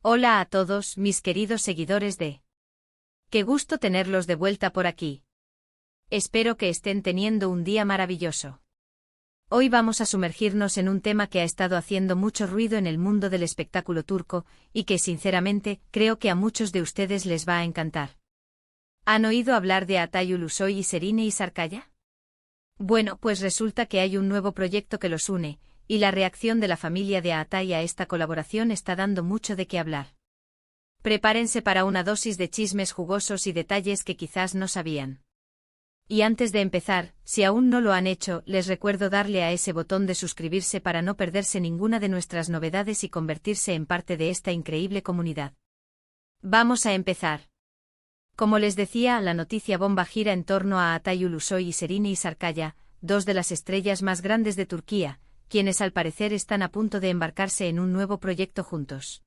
Hola a todos, mis queridos seguidores de... Qué gusto tenerlos de vuelta por aquí. Espero que estén teniendo un día maravilloso. Hoy vamos a sumergirnos en un tema que ha estado haciendo mucho ruido en el mundo del espectáculo turco, y que sinceramente, creo que a muchos de ustedes les va a encantar. ¿Han oído hablar de Atay Ulusoy y Serine Isarkaya? Bueno, pues resulta que hay un nuevo proyecto que los une, y la reacción de la familia de Atay a esta colaboración está dando mucho de qué hablar. Prepárense para una dosis de chismes jugosos y detalles que quizás no sabían. Y antes de empezar, si aún no lo han hecho, les recuerdo darle a ese botón de suscribirse para no perderse ninguna de nuestras novedades y convertirse en parte de esta increíble comunidad. Vamos a empezar. Como les decía, la noticia bomba gira en torno a Atay Ulusoy y Serine Isarkaya, dos de las estrellas más grandes de Turquía, quienes al parecer están a punto de embarcarse en un nuevo proyecto juntos.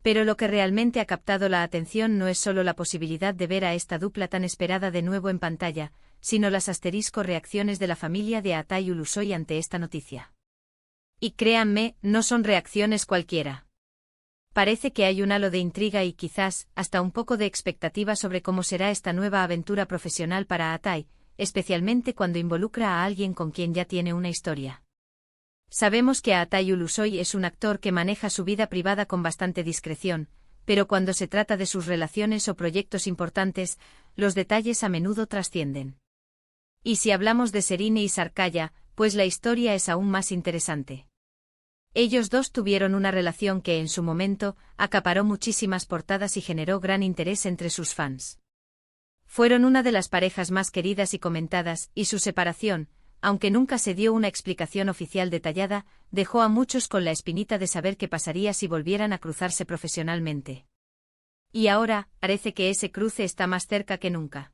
Pero lo que realmente ha captado la atención no es solo la posibilidad de ver a esta dupla tan esperada de nuevo en pantalla, sino las reacciones de la familia de Atay Ulusoy ante esta noticia. Y créanme, no son reacciones cualquiera. Parece que hay un halo de intriga y quizás, hasta un poco de expectativa sobre cómo será esta nueva aventura profesional para Atay, especialmente cuando involucra a alguien con quien ya tiene una historia. Sabemos que Atay Ulusoy es un actor que maneja su vida privada con bastante discreción, pero cuando se trata de sus relaciones o proyectos importantes, los detalles a menudo trascienden. Y si hablamos de Serine Isarkaya, pues la historia es aún más interesante. Ellos dos tuvieron una relación que en su momento acaparó muchísimas portadas y generó gran interés entre sus fans. Fueron una de las parejas más queridas y comentadas, y su separación, aunque nunca se dio una explicación oficial detallada, dejó a muchos con la espinita de saber qué pasaría si volvieran a cruzarse profesionalmente. Y ahora, parece que ese cruce está más cerca que nunca.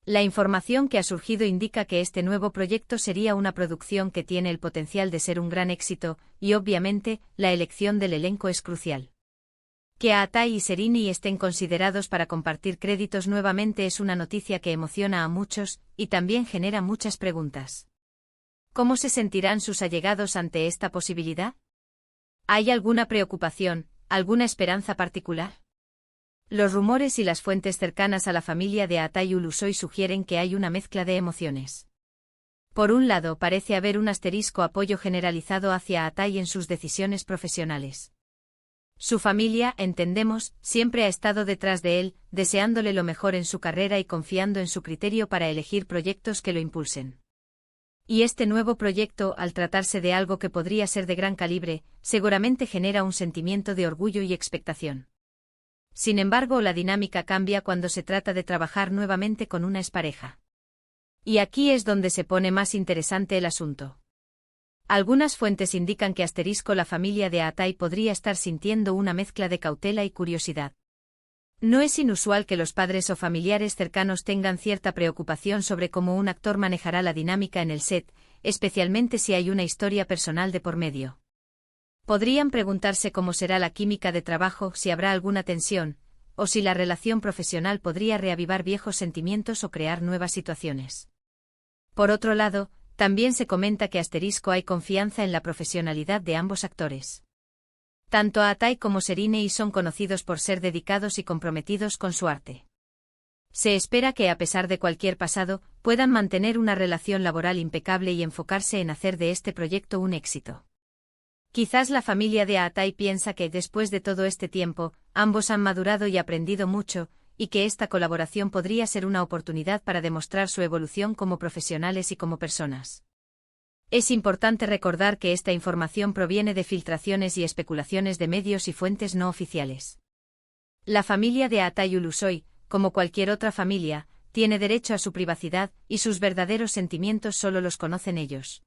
La información que ha surgido indica que este nuevo proyecto sería una producción que tiene el potencial de ser un gran éxito, y obviamente, la elección del elenco es crucial. Que Atay y Serine estén considerados para compartir créditos nuevamente es una noticia que emociona a muchos, y también genera muchas preguntas. ¿Cómo se sentirán sus allegados ante esta posibilidad? ¿Hay alguna preocupación, alguna esperanza particular? Los rumores y las fuentes cercanas a la familia de Atay Ulusoy sugieren que hay una mezcla de emociones. Por un lado, parece haber un apoyo generalizado hacia Atay en sus decisiones profesionales. Su familia, entendemos, siempre ha estado detrás de él, deseándole lo mejor en su carrera y confiando en su criterio para elegir proyectos que lo impulsen. Y este nuevo proyecto, al tratarse de algo que podría ser de gran calibre, seguramente genera un sentimiento de orgullo y expectación. Sin embargo, la dinámica cambia cuando se trata de trabajar nuevamente con una expareja. Y aquí es donde se pone más interesante el asunto. Algunas fuentes indican que la familia de Atay podría estar sintiendo una mezcla de cautela y curiosidad. No es inusual que los padres o familiares cercanos tengan cierta preocupación sobre cómo un actor manejará la dinámica en el set, especialmente si hay una historia personal de por medio. Podrían preguntarse cómo será la química de trabajo, si habrá alguna tensión, o si la relación profesional podría reavivar viejos sentimientos o crear nuevas situaciones. Por otro lado, también se comenta que hay confianza en la profesionalidad de ambos actores. Tanto Atay como Serine son conocidos por ser dedicados y comprometidos con su arte. Se espera que a pesar de cualquier pasado, puedan mantener una relación laboral impecable y enfocarse en hacer de este proyecto un éxito. Quizás la familia de Atay piensa que después de todo este tiempo, ambos han madurado y aprendido mucho, y que esta colaboración podría ser una oportunidad para demostrar su evolución como profesionales y como personas. Es importante recordar que esta información proviene de filtraciones y especulaciones de medios y fuentes no oficiales. La familia de Atay Ulusoy, como cualquier otra familia, tiene derecho a su privacidad, y sus verdaderos sentimientos solo los conocen ellos.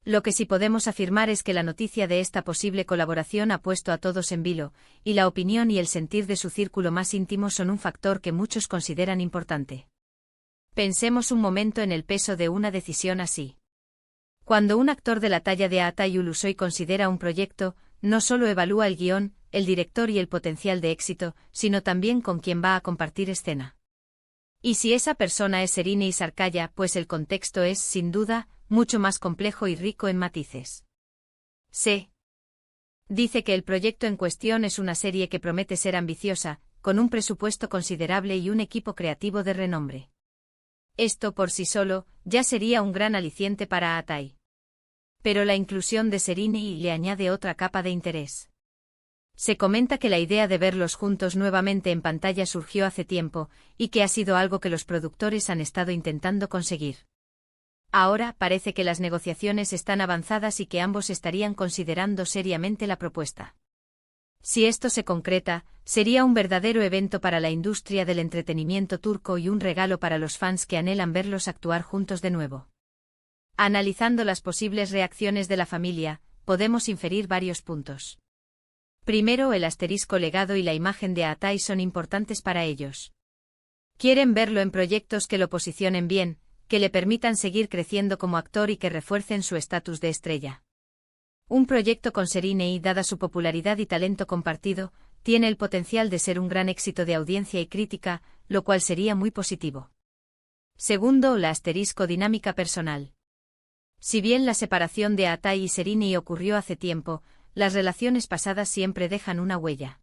Lo que sí podemos afirmar es que la noticia de esta posible colaboración ha puesto a todos en vilo, y la opinión y el sentir de su círculo más íntimo son un factor que muchos consideran importante. Pensemos un momento en el peso de una decisión así. Cuando un actor de la talla de Atay Ulusoy considera un proyecto, no solo evalúa el guión, el director y el potencial de éxito, sino también con quién va a compartir escena. Y si esa persona es Serine Isarkaya, pues el contexto es, sin duda, mucho más complejo y rico en matices. Dice que el proyecto en cuestión es una serie que promete ser ambiciosa, con un presupuesto considerable y un equipo creativo de renombre. Esto por sí solo, ya sería un gran aliciente para Atai. Pero la inclusión de Serini le añade otra capa de interés. Se comenta que la idea de verlos juntos nuevamente en pantalla surgió hace tiempo, y que ha sido algo que los productores han estado intentando conseguir. Ahora parece que las negociaciones están avanzadas y que ambos estarían considerando seriamente la propuesta. Si esto se concreta, sería un verdadero evento para la industria del entretenimiento turco y un regalo para los fans que anhelan verlos actuar juntos de nuevo. Analizando las posibles reacciones de la familia, podemos inferir varios puntos. Primero, el asterisco legado y la imagen de Atai son importantes para ellos. Quieren verlo en proyectos que lo posicionen bien, que le permitan seguir creciendo como actor y que refuercen su estatus de estrella. Un proyecto con Serini, dada su popularidad y talento compartido, tiene el potencial de ser un gran éxito de audiencia y crítica, lo cual sería muy positivo. Segundo, la asterisco dinámica personal. Si bien la separación de Atai y Serini ocurrió hace tiempo, las relaciones pasadas siempre dejan una huella.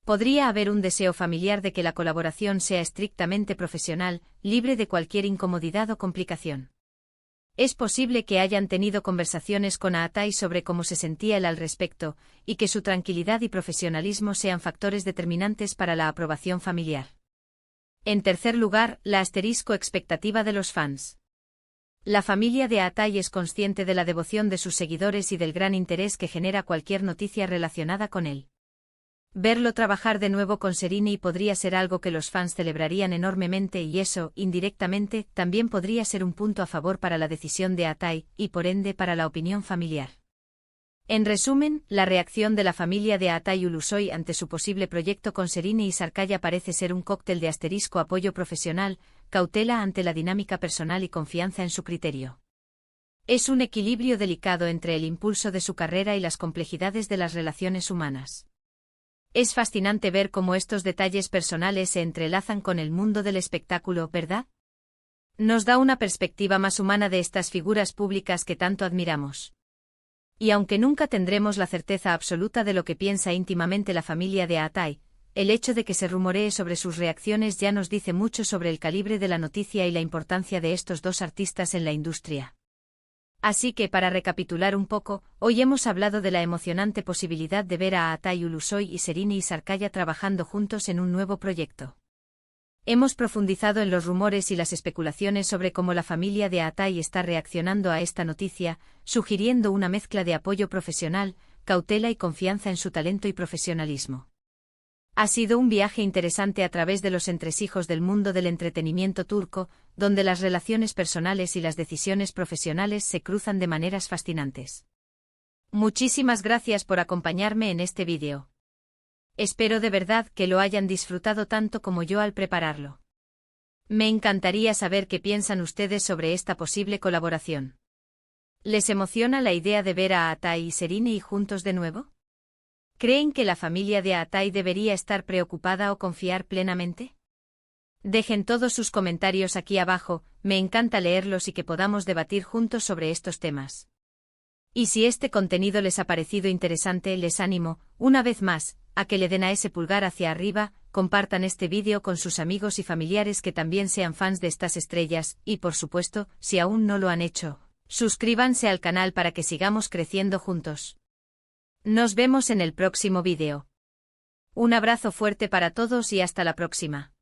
Podría haber un deseo familiar de que la colaboración sea estrictamente profesional, libre de cualquier incomodidad o complicación. Es posible que hayan tenido conversaciones con Atai sobre cómo se sentía él al respecto, y que su tranquilidad y profesionalismo sean factores determinantes para la aprobación familiar. En tercer lugar, la asterisco expectativa de los fans. La familia de Atai es consciente de la devoción de sus seguidores y del gran interés que genera cualquier noticia relacionada con él. Verlo trabajar de nuevo con Serini podría ser algo que los fans celebrarían enormemente y eso, indirectamente, también podría ser un punto a favor para la decisión de Atai, y por ende para la opinión familiar. En resumen, la reacción de la familia de Atai Ulusoy ante su posible proyecto con Serini y Sarkaya parece ser un cóctel de asterisco apoyo profesional, cautela ante la dinámica personal y confianza en su criterio. Es un equilibrio delicado entre el impulso de su carrera y las complejidades de las relaciones humanas. Es fascinante ver cómo estos detalles personales se entrelazan con el mundo del espectáculo, ¿verdad? Nos da una perspectiva más humana de estas figuras públicas que tanto admiramos. Y aunque nunca tendremos la certeza absoluta de lo que piensa íntimamente la familia de Atai, el hecho de que se rumoree sobre sus reacciones ya nos dice mucho sobre el calibre de la noticia y la importancia de estos dos artistas en la industria. Así que para recapitular un poco, hoy hemos hablado de la emocionante posibilidad de ver a Atai Ulusoy y Serini y Sarkaya trabajando juntos en un nuevo proyecto. Hemos profundizado en los rumores y las especulaciones sobre cómo la familia de Atai está reaccionando a esta noticia, sugiriendo una mezcla de apoyo profesional, cautela y confianza en su talento y profesionalismo. Ha sido un viaje interesante a través de los entresijos del mundo del entretenimiento turco, donde las relaciones personales y las decisiones profesionales se cruzan de maneras fascinantes. Muchísimas gracias por acompañarme en este vídeo. Espero de verdad que lo hayan disfrutado tanto como yo al prepararlo. Me encantaría saber qué piensan ustedes sobre esta posible colaboración. ¿Les emociona la idea de ver a Atai y Serini juntos de nuevo? ¿Creen que la familia de Atai debería estar preocupada o confiar plenamente? Dejen todos sus comentarios aquí abajo, me encanta leerlos y que podamos debatir juntos sobre estos temas. Y si este contenido les ha parecido interesante, les animo, una vez más, a que le den a ese pulgar hacia arriba, compartan este vídeo con sus amigos y familiares que también sean fans de estas estrellas, y por supuesto, si aún no lo han hecho, suscríbanse al canal para que sigamos creciendo juntos. Nos vemos en el próximo vídeo. Un abrazo fuerte para todos y hasta la próxima.